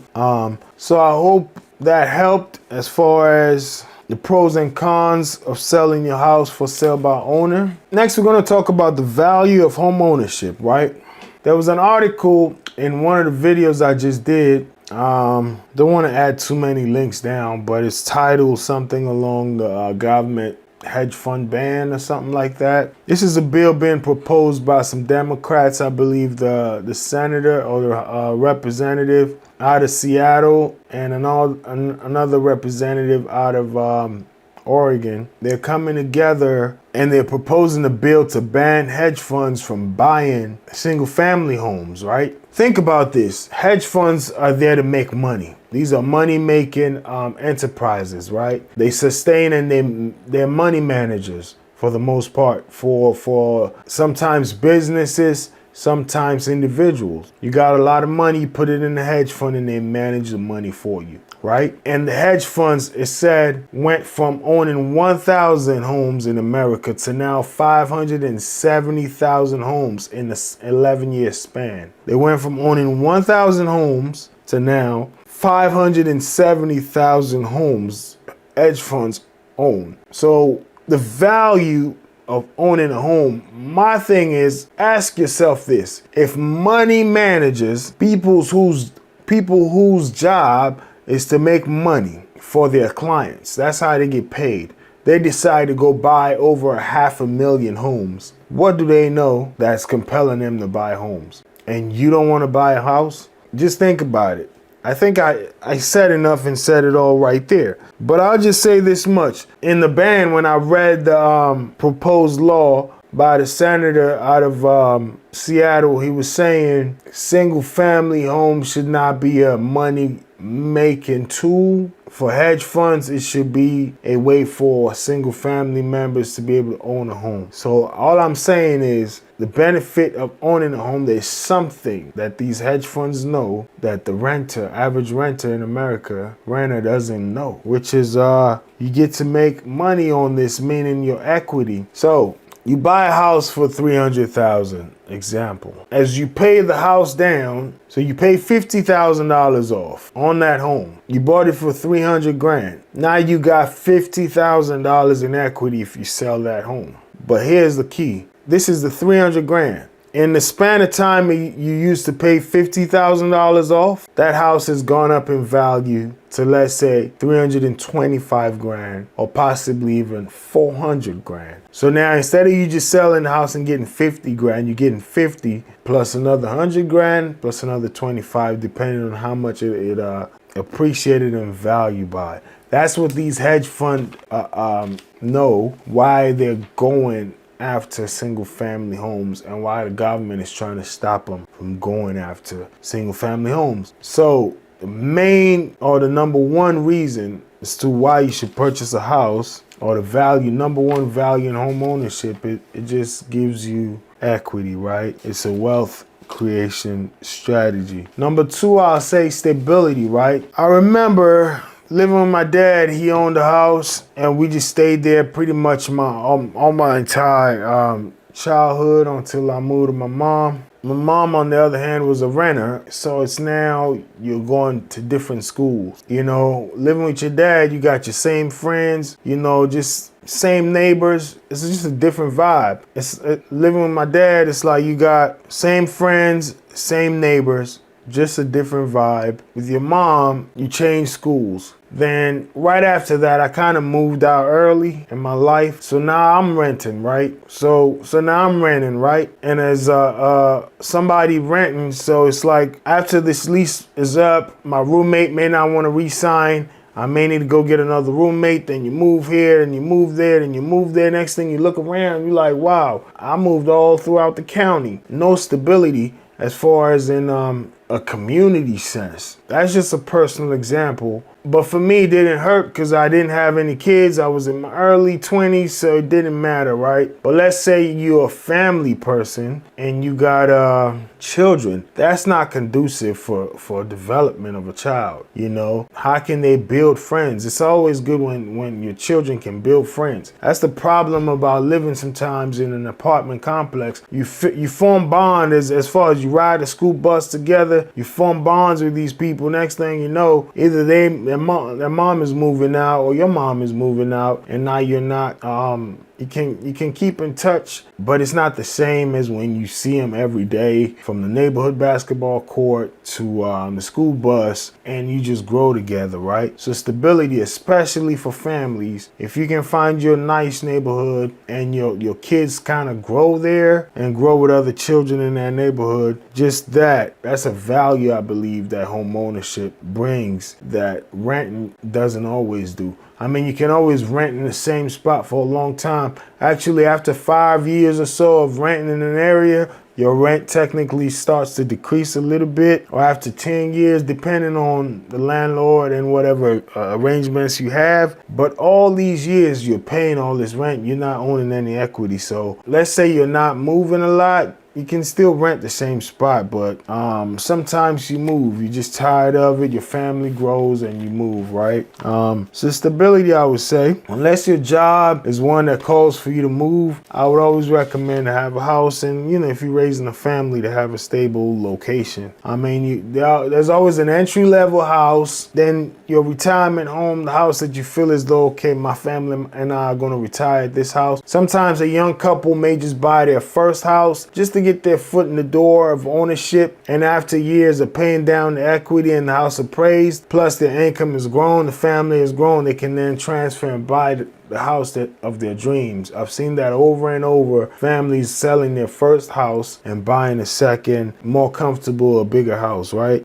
S1: So I hope that helped as far as the pros and cons of selling your house for sale by owner. Next, we're going to talk about the value of home ownership, right? There was an article in one of the videos I just did. Don't want to add too many links down, but it's titled something along the government hedge fund ban or something like that. This is a bill being proposed by some Democrats, I believe the senator or the representative out of Seattle and another representative out of Oregon. They're coming together and they're proposing a bill to ban hedge funds from buying single family homes, right? Think about this. Hedge funds are there to make money. These are money-making enterprises, right? They sustain and they're money managers for the most part for sometimes businesses, sometimes individuals. You got a lot of money, you put it in the hedge fund and they manage the money for you, right? And the hedge funds, it said, went from owning 1,000 homes in America to now 570,000 homes in the 11-year span. They went from owning 1,000 homes to now 570,000 homes hedge funds own. So the value of owning a home, my thing is, ask yourself this. If money managers, people whose job is to make money for their clients, that's how they get paid, they decide to go buy over 500,000 homes, what do they know that's compelling them to buy homes? And you don't want to buy a house? Just think about it. I think I said enough and said it all right there. But I'll just say this much. In the ban, when I read the proposed law by the senator out of Seattle, he was saying single family homes should not be a money making tool. for hedge funds, it should be a way for single family members to be able to own a home. So all I'm saying is the benefit of owning a home, there's something that these hedge funds know that the renter, average renter in America, renter doesn't know, which is you get to make money on this, meaning your equity. So you buy a house for $300,000, example. As you pay the house down, so you pay $50,000 off on that home. You bought it for $300,000. Now you got $50,000 in equity if you sell that home. But here's the key. This is the $300,000. In the span of time you used to pay $50,000 off, that house has gone up in value to, let's say, $325,000 or possibly even $400,000. So now instead of you just selling the house and getting $50,000, you're getting 50 plus another $100,000 plus another 25, depending on how much it appreciated in value by. That's what these hedge funds know why they're going after single family homes and why the government is trying to stop them from going after single family homes. So the main or the number one reason as to why you should purchase a house, or the value, number one value in home ownership, it just gives you equity, right? It's a wealth creation strategy. Number two, I'll say stability, right? I remember living with my dad. He owned a house and we just stayed there pretty much all my entire childhood until I moved to my mom. My mom, on the other hand, was a renter, so it's now you're going to different schools. You know, living with your dad, you got your same friends, you know, just same neighbors. It's just a different vibe. Living with my dad, it's like you got same friends, same neighbors, just a different vibe. With your mom, you change schools. Then right after that, I kind of moved out early in my life. So now I'm renting, right? So now I'm renting, right? And as somebody renting, so it's like after this lease is up, my roommate may not want to re-sign. I may need to go get another roommate. Then you move here and you move there and you move there. Next thing you look around, you're like, wow, I moved all throughout the county. No stability as far as in a community sense. That's just a personal example. But for me, it didn't hurt because I didn't have any kids. I was in my early 20s, so it didn't matter, right? But let's say you're a family person and you got children. That's not conducive for development of a child, you know? How can they build friends? It's always good when your children can build friends. That's the problem about living sometimes in an apartment complex. You form bond as far as you ride a school bus together. You form bonds with these people. Next thing you know, either their mom is moving out or your mom is moving out, and now you're not you can keep in touch, but it's not the same as when you see them every day from the neighborhood basketball court to the school bus, and you just grow together, right? So stability, especially for families, if you can find your nice neighborhood and your kids kind of grow there and grow with other children in that neighborhood, just that's a value I believe that home ownership brings that renting doesn't always do. I mean, you can always rent in the same spot for a long time. Actually, after 5 years or so of renting in an area, your rent technically starts to decrease a little bit, or after 10 years, depending on the landlord and whatever arrangements you have. But all these years, you're paying all this rent. You're not owning any equity. So let's say you're not moving a lot. You can still rent the same spot, but sometimes you move. You're just tired of it. Your family grows and you move, right? So stability, I would say, unless your job is one that calls for you to move, I would always recommend to have a house, and you know, if you're raising a family, to have a stable location. I mean, there's always an entry-level house, then your retirement home, the house that you feel as though, okay, my family and I are going to retire at this house. Sometimes a young couple may just buy their first house just to get their foot in the door of ownership, and after years of paying down the equity and the house appraised, plus their income has grown, the family has grown, they can then transfer and buy the house of their dreams. I've seen that over and over. Families selling their first house and buying a second, more comfortable, a bigger house, right?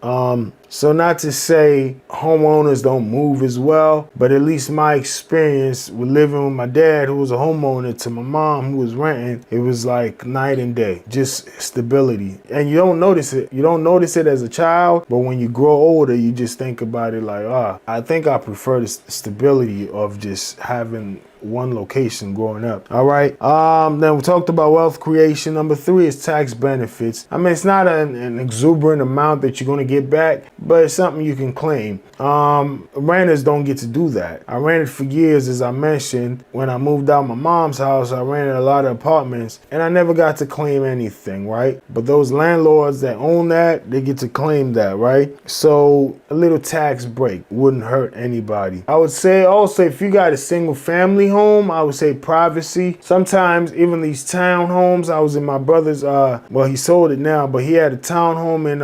S1: So not to say homeowners don't move as well, but at least my experience with living with my dad, who was a homeowner, to my mom, who was renting, it was like night and day, just stability. And you don't notice it. You don't notice it as a child, but when you grow older, you just think about it like, I think I prefer the stability of just having one location growing up. All right. Then we talked about wealth creation. Number 3 is tax benefits. I mean, it's not an exuberant amount that you're going to get back, but it's something you can claim. Renters don't get to do that. I rented for years, as I mentioned. When I moved out my mom's house, I rented a lot of apartments, and I never got to claim anything, right? But those landlords that own that, they get to claim that, right? So a little tax break wouldn't hurt anybody. I would say also, if you got a single family home, I would say privacy. Sometimes even these townhomes, I was in my brother's, well, he sold it now, but he had a townhome in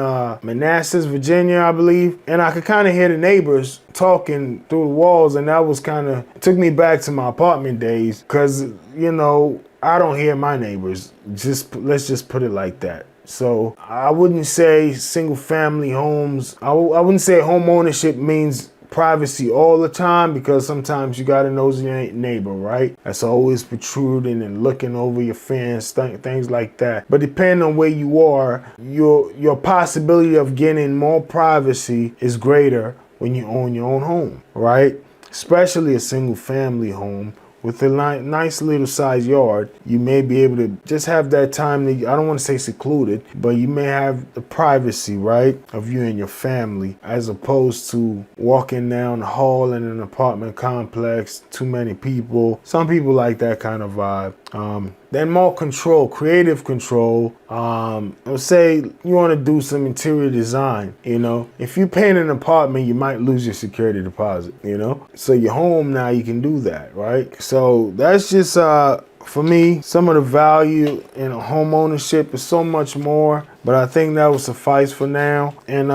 S1: Manassas, Virginia, I believe. And I could kind of hear the neighbors talking through the walls, and that was kind of, took me back to my apartment days, because, you know, I don't hear my neighbors. Let's just put it like that. So I wouldn't say single family homes, I wouldn't say home ownership means privacy all the time, because sometimes you got to know your neighbor, right? That's always protruding and looking over your fence, things like that. But depending on where you are, your possibility of getting more privacy is greater when you own your own home, right? Especially a single family home. With a nice little size yard, you may be able to just have that time to, I don't want to say secluded, but you may have the privacy, right, of you and your family, as opposed to walking down the hall in an apartment complex, too many people. Some people like that kind of vibe. Then more control, creative control. Let's say you want to do some interior design, you know. If you paint an apartment, you might lose your security deposit, you know. So your home now, you can do that, right? So that's just, for me, some of the value in home ownership is so much more, but I think that will suffice for now. And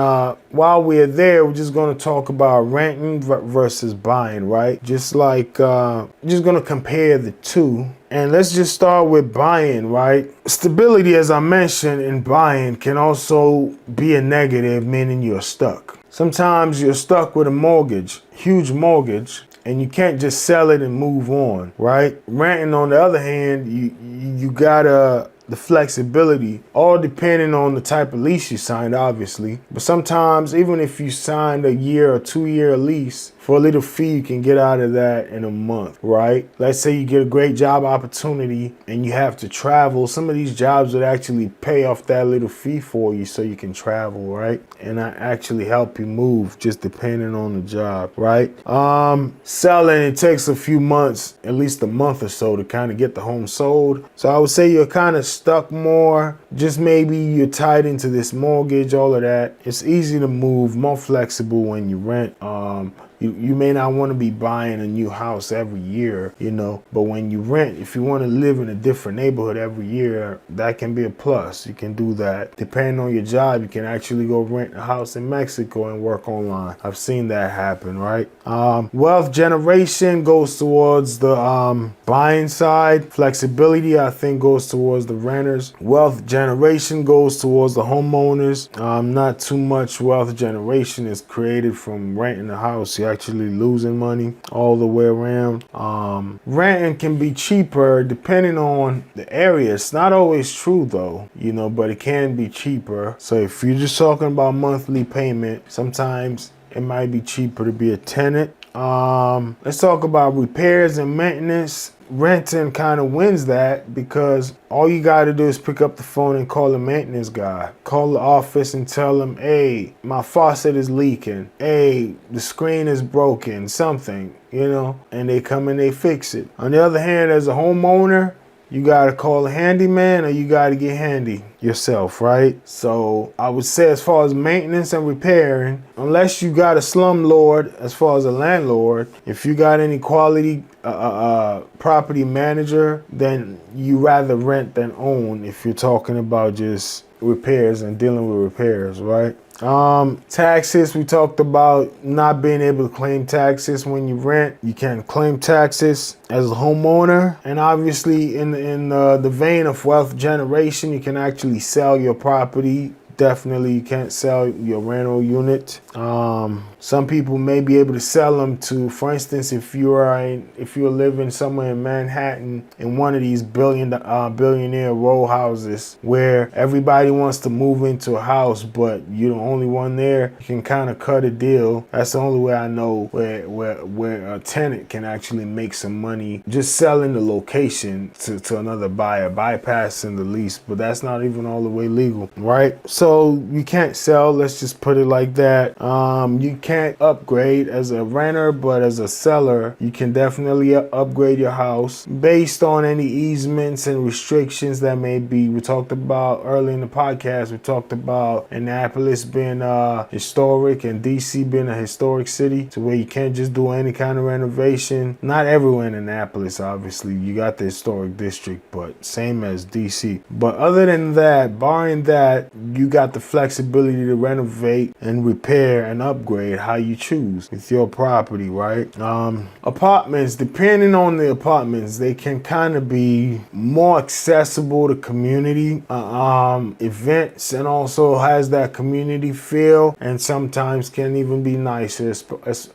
S1: while we're there, we're just going to talk about renting versus buying, right? Just like, just going to compare the two. And let's just start with buying, right? Stability, as I mentioned, in buying can also be a negative, meaning you're stuck. Sometimes you're stuck with a mortgage, huge mortgage, and you can't just sell it and move on, right? Renting, on the other hand, you got the flexibility, all depending on the type of lease you signed, obviously. But sometimes, even if you signed a year or 2-year lease, for a little fee, you can get out of that in a month, right? Let's say you get a great job opportunity and you have to travel. Some of these jobs would actually pay off that little fee for you so you can travel, right? And actually help you move, just depending on the job, right? Selling, it takes a few months, at least a month or so, to kind of get the home sold. So I would say you're kind of stuck more. Just maybe you're tied into this mortgage, all of that. It's easy to move, more flexible when you rent. You may not want to be buying a new house every year, you know, but when you rent, if you want to live in a different neighborhood every year, that can be a plus. You can do that. Depending on your job, you can actually go rent a house in Mexico and work online. I've seen that happen, right? Wealth generation goes towards the buying side. Flexibility, I think, goes towards the renters. Wealth generation goes towards the homeowners. Not too much wealth generation is created from renting a house. You're actually losing money all the way around. Renting can be cheaper depending on the area. It's not always true though, you know, but it can be cheaper. So if you're just talking about monthly payment, sometimes it might be cheaper to be a tenant. Let's talk about repairs and maintenance. Renting kind of wins that, because all you got to do is pick up the phone and call the maintenance guy. Call the office and tell them, hey, my faucet is leaking. Hey, the screen is broken, something, you know, and they come and they fix it. On the other hand, as a homeowner, you got to call a handyman or you got to get handy yourself, right? So I would say, as far as maintenance and repairing, unless you got a slumlord, as far as a landlord, if you got any quality property manager, then you rather rent than own if you're talking about just repairs and dealing with repairs, right? Taxes, we talked about not being able to claim taxes when you rent. You can claim taxes as a homeowner, and obviously in the vein of wealth generation, you can actually sell your property, definitely you can't sell your rental unit. Some people may be able to sell them to, for instance, if you're living somewhere in Manhattan in one of these billionaire row houses where everybody wants to move into a house, but you're the only one there, you can kind of cut a deal. That's the only way I know where a tenant can actually make some money, just selling the location to another buyer, bypassing the lease. But that's not even all the way legal, right? So you can't sell, let's just put it like that. You can't upgrade as a renter, but as a seller, you can definitely upgrade your house based on any easements and restrictions that may be. We talked about early in the podcast, we talked about Annapolis being historic and DC being a historic city, to where you can't just do any kind of renovation. Not everywhere in Annapolis, obviously. You got the historic district, but same as DC. But other than that, barring that, you got the flexibility to renovate and repair and upgrade how you choose with your property, right? Apartments, depending on the apartments, they can kind of be more accessible to community events, and also has that community feel, and sometimes can even be nicer.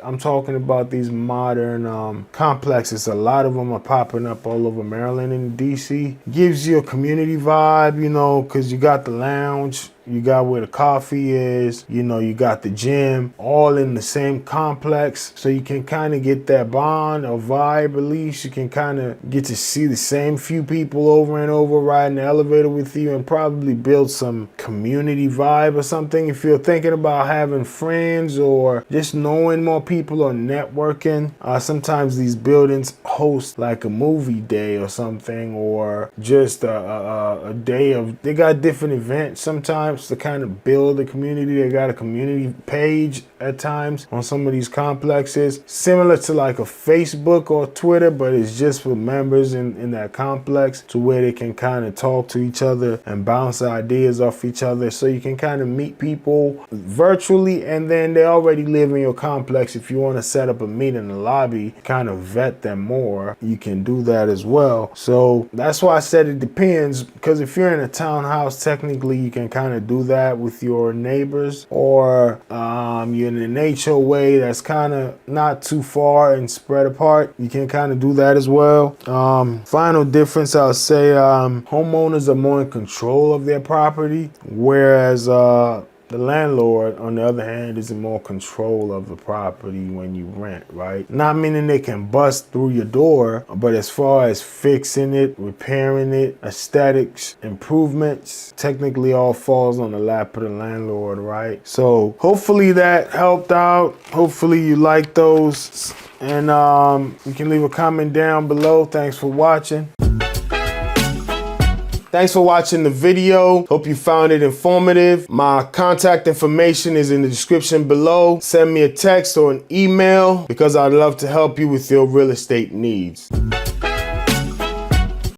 S1: I'm talking about these modern complexes. A lot of them are popping up all over Maryland and DC. Gives you a community vibe, you know, because you got the lounge, you got where the coffee is, you know, you got the gym, all in the same complex. So you can kind of get that bond or vibe, at least. You can kind of get to see the same few people over and over riding the elevator with you, and probably build some community vibe or something. If you're thinking about having friends or just knowing more people or networking, sometimes these buildings host like a movie day or something, or just a day of, they got different events sometimes to kind of build a community. They got a community page at times on some of these complexes, similar to like a Facebook or Twitter, but it's just for members in that complex, to where they can kind of talk to each other and bounce ideas off each other. So you can kind of meet people virtually, and then they already live in your complex. If you want to set up a meeting in the lobby, kind of vet them more, you can do that as well. So that's why I said it depends, because if you're in a townhouse, technically you can kind of do that with your neighbors, or you're in an HOA that's kind of not too far and spread apart, you can kind of do that as well. Final difference, I'll say, homeowners are more in control of their property, whereas the landlord, on the other hand, is in more control of the property when you rent, right? Not meaning they can bust through your door, but as far as fixing it, repairing it, aesthetics, improvements, technically all falls on the lap of the landlord, right? So hopefully that helped out. Hopefully you like those. And you can leave a comment down below. Thanks for watching. Thanks for watching the video. Hope you found it informative. My contact information is in the description below. Send me a text or an email, because I'd love to help you with your real estate needs.